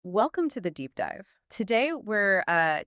Welcome to the deep dive. Today, we're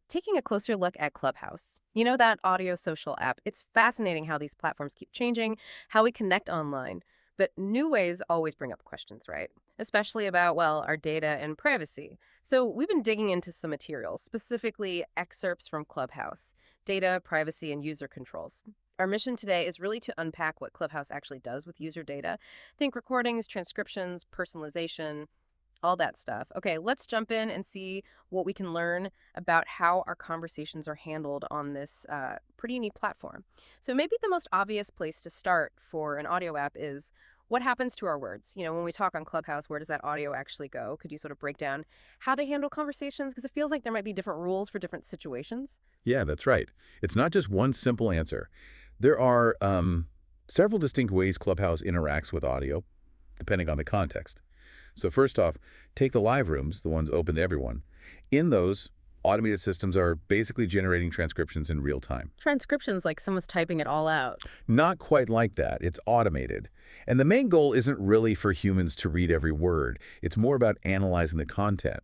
taking a closer look at Clubhouse. You know, that audio social app. It's fascinating how these platforms keep changing, how we connect online. But new ways always bring up questions, right? Especially about, well, our data and privacy. So we've been digging into some materials, specifically excerpts from Clubhouse, data, privacy, and user controls. Our mission today is really to unpack what Clubhouse actually does with user data. Think recordings, transcriptions, personalization, all that stuff. Okay, let's jump in and see what we can learn about how our conversations are handled on this pretty unique platform. So maybe the most obvious place to start for an audio app is what happens to our words? You know, when we talk on Clubhouse, where does that audio actually go? Could you sort of break down how they handle conversations? Because it feels like there might be different rules for different situations. Yeah, that's right. It's not just one simple answer. There are several distinct ways Clubhouse interacts with audio, depending on the context. So first off, take the live rooms, the ones open to everyone. In those, automated systems are basically generating transcriptions in real time. Transcriptions, like someone's typing it all out. Not quite like that. It's automated. And the main goal isn't really for humans to read every word. It's more about analyzing the content.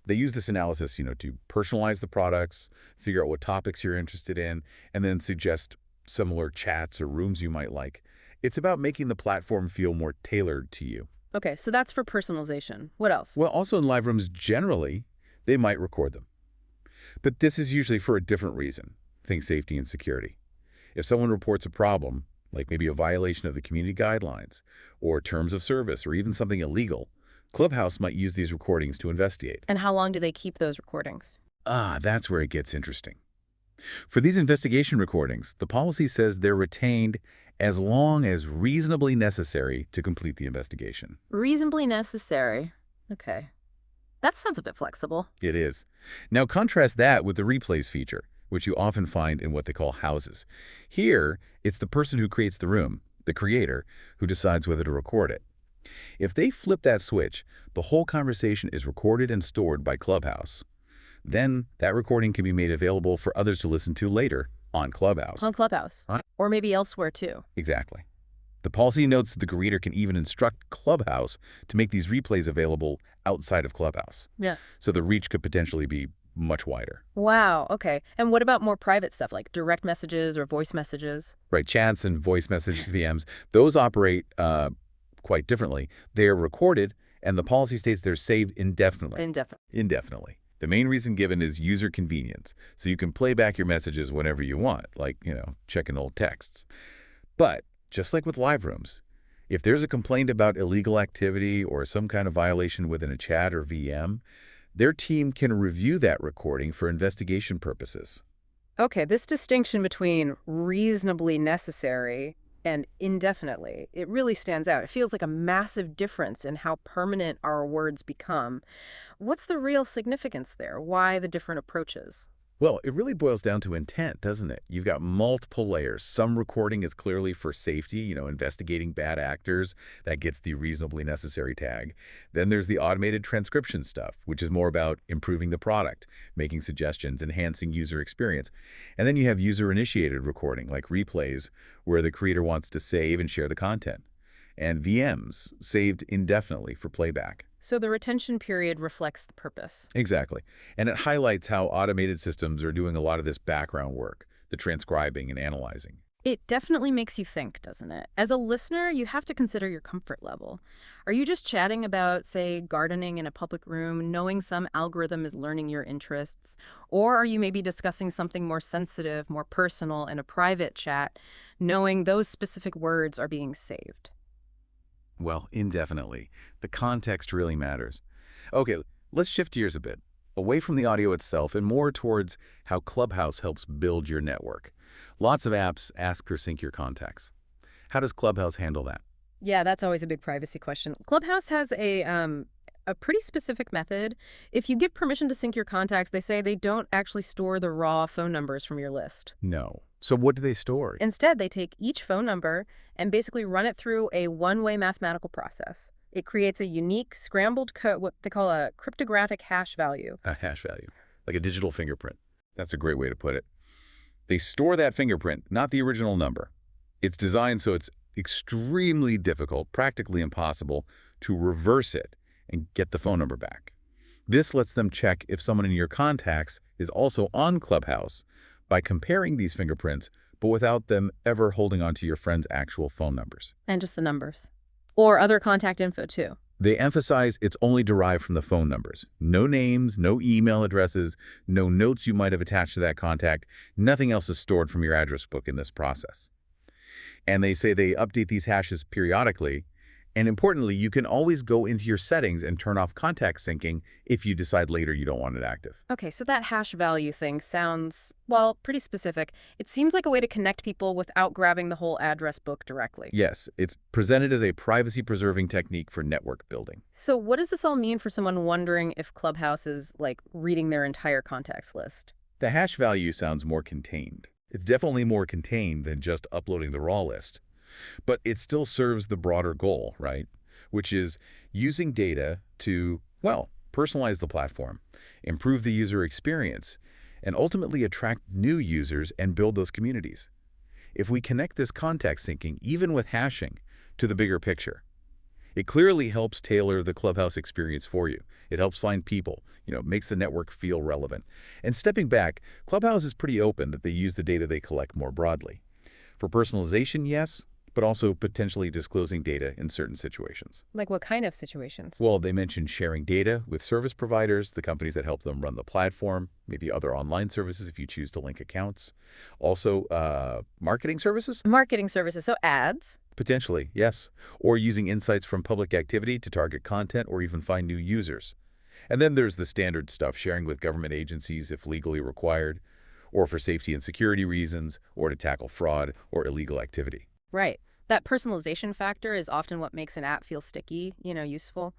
They use this analysis, to personalize the products, figure out what topics you're interested in, and then suggest similar chats or rooms you might like. It's about making the platform feel more tailored to you. Okay, so that's for personalization. What else? Well, also in live rooms, generally, they might record them. But this is usually for a different reason. Think safety and security. If someone reports a problem, like maybe a violation of the community guidelines, or terms of service, or even something illegal, Clubhouse might use these recordings to investigate. And how long do they keep those recordings? That's where it gets interesting. For these investigation recordings, the policy says they're retained as long as reasonably necessary to complete the investigation. Reasonably necessary. Okay. That sounds a bit flexible. It is. Now contrast that with the replays feature, which you often find in what they call houses. Here, it's the person who creates the room, the creator, who decides whether to record it. If they flip that switch, the whole conversation is recorded and stored by Clubhouse. Then that recording can be made available for others to listen to later on Clubhouse. On Clubhouse. Huh? Or maybe elsewhere too. Exactly. The policy notes that the creator can even instruct Clubhouse to make these replays available outside of Clubhouse. Yeah. So the reach could potentially be much wider. Wow, okay. And what about more private stuff like direct messages or voice messages? Right, chats and voice message VMs, those operate quite differently. They are recorded, and the policy states they're saved indefinitely. Indefinitely. The main reason given is user convenience, so you can play back your messages whenever you want, like, checking old texts. But just like with live rooms, if there's a complaint about illegal activity or some kind of violation within a chat or VM, their team can review that recording for investigation purposes. Okay, this distinction between reasonably necessary and indefinitely, it really stands out. It feels like a massive difference in how permanent our words become. What's the real significance there? Why the different approaches? Well, it really boils down to intent, doesn't it? You've got multiple layers. Some recording is clearly for safety, investigating bad actors. That gets the reasonably necessary tag. Then there's the automated transcription stuff, which is more about improving the product, making suggestions, enhancing user experience. And then you have user-initiated recording, like replays, where the creator wants to save and share the content. And VMs, saved indefinitely for playback. So the retention period reflects the purpose. Exactly. And it highlights how automated systems are doing a lot of this background work, the transcribing and analyzing. It definitely makes you think, doesn't it? As a listener, you have to consider your comfort level. Are you just chatting about, say, gardening in a public room, knowing some algorithm is learning your interests? Or are you maybe discussing something more sensitive, more personal in a private chat, knowing those specific words are being saved? Well, indefinitely. The context really matters. Okay, let's shift gears a bit, away from the audio itself and more towards how Clubhouse helps build your network. Lots of apps ask or sync your contacts. How does Clubhouse handle that? Yeah, that's always a big privacy question. Clubhouse has a pretty specific method. If you give permission to sync your contacts, they say they don't actually store the raw phone numbers from your list. No. So what do they store? Instead, they take each phone number and basically run it through a one-way mathematical process. It creates a unique scrambled code, what they call a cryptographic hash value. A hash value, like a digital fingerprint. That's a great way to put it. They store that fingerprint, not the original number. It's designed so it's extremely difficult, practically impossible, to reverse it and get the phone number back. This lets them check if someone in your contacts is also on Clubhouse by comparing these fingerprints, but without them ever holding onto your friend's actual phone numbers. And just the numbers. Or other contact info, too. They emphasize it's only derived from the phone numbers. No names, no email addresses, no notes you might have attached to that contact. Nothing else is stored from your address book in this process. And they say they update these hashes periodically. And importantly, you can always go into your settings and turn off contact syncing if you decide later you don't want it active. Okay, so that hash value thing sounds, well, pretty specific. It seems like a way to connect people without grabbing the whole address book directly. Yes, it's presented as a privacy-preserving technique for network building. So what does this all mean for someone wondering if Clubhouse is, like, reading their entire contacts list? The hash value sounds more contained. It's definitely more contained than just uploading the raw list. But it still serves the broader goal, right? Which is using data to, well, personalize the platform, improve the user experience, and ultimately attract new users and build those communities. If we connect this contact syncing, even with hashing, to the bigger picture, it clearly helps tailor the Clubhouse experience for you. It helps find people, makes the network feel relevant. And stepping back, Clubhouse is pretty open that they use the data they collect more broadly. For personalization, yes, but also potentially disclosing data in certain situations. Like what kind of situations? Well, they mentioned sharing data with service providers, the companies that help them run the platform, maybe other online services if you choose to link accounts. Also, marketing services? Marketing services, so ads? Potentially, yes. Or using insights from public activity to target content or even find new users. And then there's the standard stuff, sharing with government agencies if legally required, or for safety and security reasons, or to tackle fraud or illegal activity. Right. That personalization factor is often what makes an app feel sticky, useful.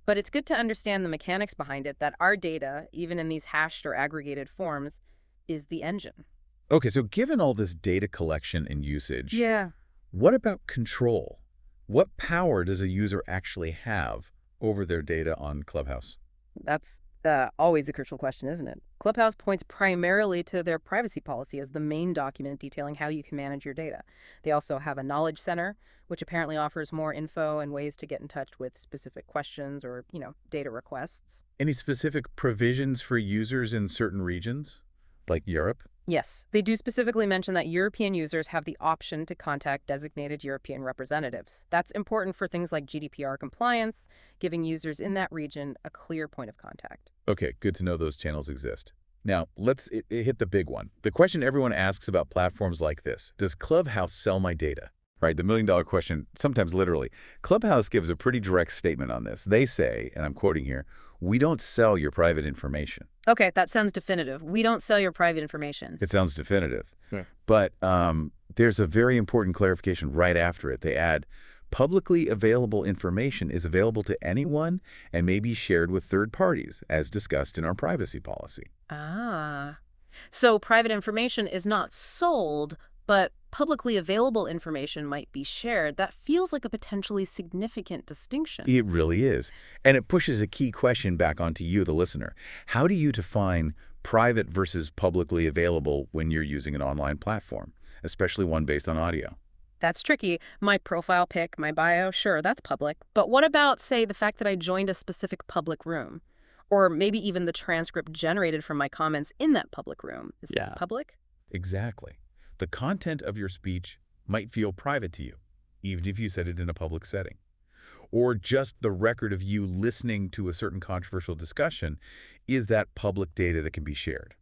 But it's good to understand the mechanics behind it, that our data, even in these hashed or aggregated forms, is the engine. Okay, so given all this data collection and usage, Yeah. what about control? What power does a user actually have over their data on Clubhouse? That's always the crucial question, isn't it? Clubhouse points primarily to their privacy policy as the main document detailing how you can manage your data. They also have a knowledge center, which apparently offers more info and ways to get in touch with specific questions or, data requests. Any specific provisions for users in certain regions, like Europe? Yes, they do specifically mention that European users have the option to contact designated European representatives. That's important for things like GDPR compliance, giving users in that region a clear point of contact. Okay, good to know those channels exist. Now, let's hit the big one. The question everyone asks about platforms like this: does Clubhouse sell my data? Right, the million-dollar question, sometimes literally. Clubhouse gives a pretty direct statement on this. They say, and I'm quoting here, "We don't sell your private information." Okay, that sounds definitive. We don't sell your private information. It sounds definitive. Yeah. But there's a very important clarification right after it. They add, publicly available information is available to anyone and may be shared with third parties, as discussed in our privacy policy. Ah. So private information is not sold, but publicly available information might be shared. That feels like a potentially significant distinction. It really is. And it pushes a key question back onto you, the listener. How do you define private versus publicly available when you're using an online platform, especially one based on audio? That's tricky. My profile pic, my bio, sure, that's public. But what about, say, the fact that I joined a specific public room? Or maybe even the transcript generated from my comments in that public room. Is that public? Exactly. The content of your speech might feel private to you, even if you said it in a public setting. Or just the record of you listening to a certain controversial discussion is that public data that can be shared.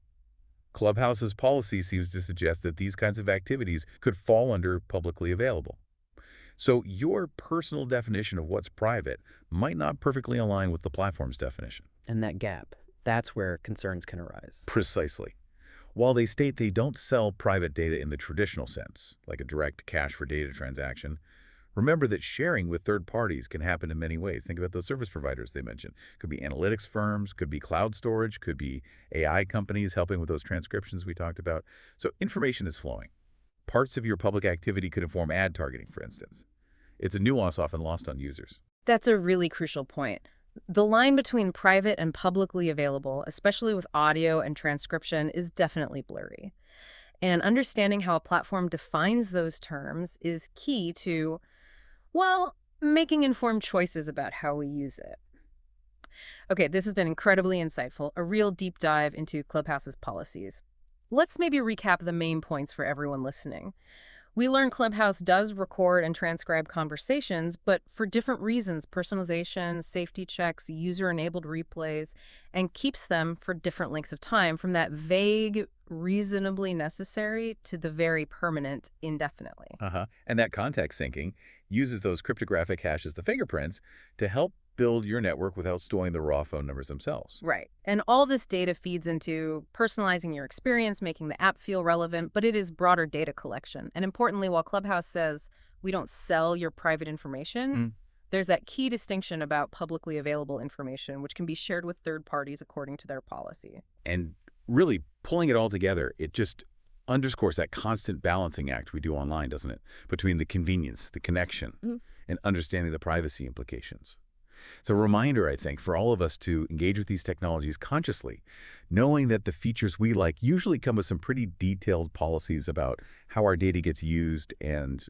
Clubhouse's policy seems to suggest that these kinds of activities could fall under publicly available. So your personal definition of what's private might not perfectly align with the platform's definition. And that gap, that's where concerns can arise. Precisely. While they state they don't sell private data in the traditional sense, like a direct cash for data transaction, remember that sharing with third parties can happen in many ways. Think about those service providers they mentioned. Could be analytics firms, could be cloud storage, could be AI companies helping with those transcriptions we talked about. So information is flowing. Parts of your public activity could inform ad targeting, for instance. It's a nuance often lost on users. That's a really crucial point. The line between private and publicly available, especially with audio and transcription, is definitely blurry. And understanding how a platform defines those terms is key to, well, making informed choices about how we use it. Okay, this has been incredibly insightful, a real deep dive into Clubhouse's policies. Let's maybe recap the main points for everyone listening. We learned Clubhouse does record and transcribe conversations, but for different reasons, personalization, safety checks, user-enabled replays, and keeps them for different lengths of time, from that vague, reasonably necessary to the very permanent, indefinitely. And that context syncing uses those cryptographic hashes, the fingerprints, to help build your network without storing the raw phone numbers themselves. Right. And all this data feeds into personalizing your experience, making the app feel relevant, but it is broader data collection. And importantly, while Clubhouse says we don't sell your private information, there's that key distinction about publicly available information, which can be shared with third parties according to their policy. And really pulling it all together, it just underscores that constant balancing act we do online, doesn't it? Between the convenience, the connection, and understanding the privacy implications. It's a reminder, I think, for all of us to engage with these technologies consciously, knowing that the features we like usually come with some pretty detailed policies about how our data gets used and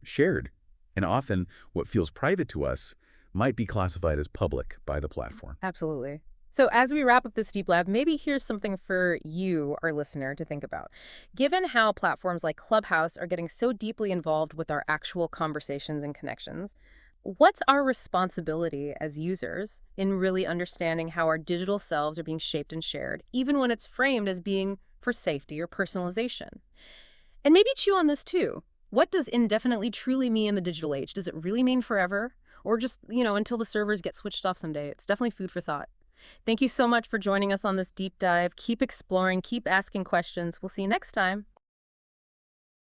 shared. And often what feels private to us might be classified as public by the platform. Absolutely. So as we wrap up this deep dive, maybe here's something for you, our listener, to think about. Given how platforms like Clubhouse are getting so deeply involved with our actual conversations and connections, what's our responsibility as users in really understanding how our digital selves are being shaped and shared, even when it's framed as being for safety or personalization? And maybe chew on this too. What does indefinitely truly mean in the digital age? Does it really mean forever? Or just, until the servers get switched off someday? It's definitely food for thought. Thank you so much for joining us on this deep dive. Keep exploring, keep asking questions. We'll see you next time.